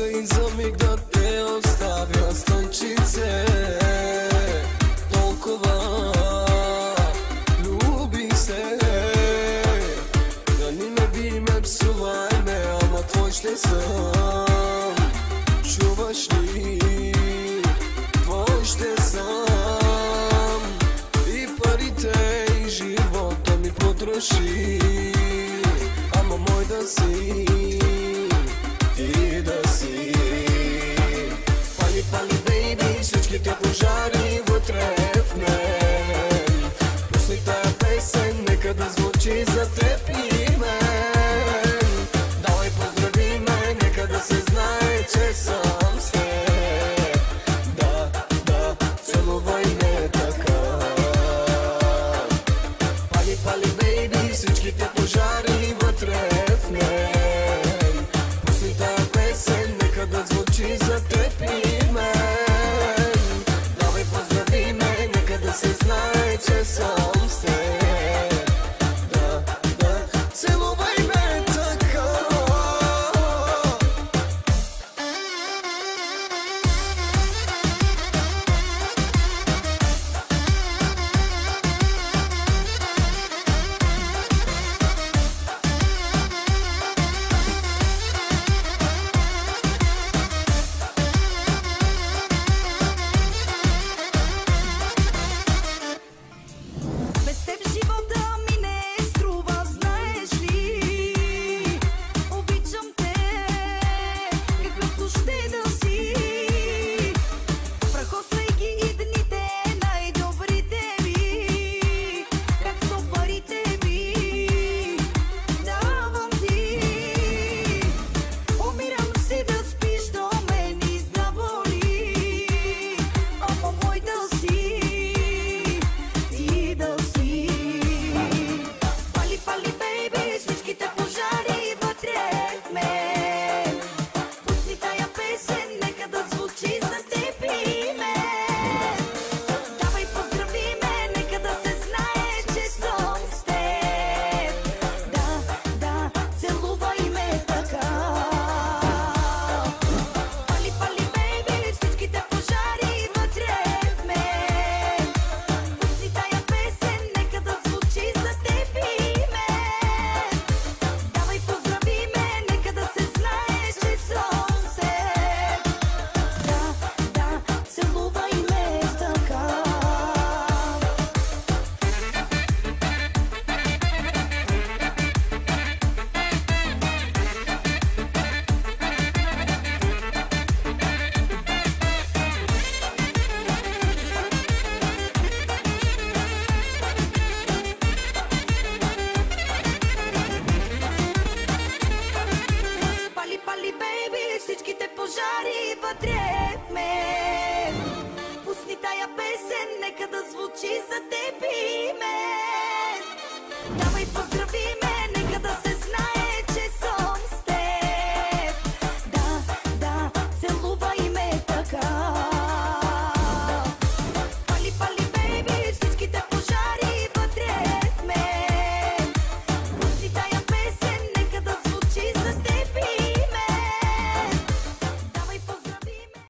Стига и за миг да те оставя, слънчице. Толкова любих се, да ни не би ме псувай ме, ама твой ще съм. Чуваш ли? Твой ще съм. И парите, и живота ми потроши, ама мой да си, ти да си. Пали, пали, бейби, всичките пожари вътре в мен. Пусни тая песен, нека да звучи за теб и мен. Давай поздрави ме, нека да се знае, че съм с теб. Да, да, целувай ме така. Пали, пали, бейби, всичките пожари вътре в мен. Пусни тая песен, нека да звучи за теб и мен. Давай поздрави ме, нека да се знае, че съм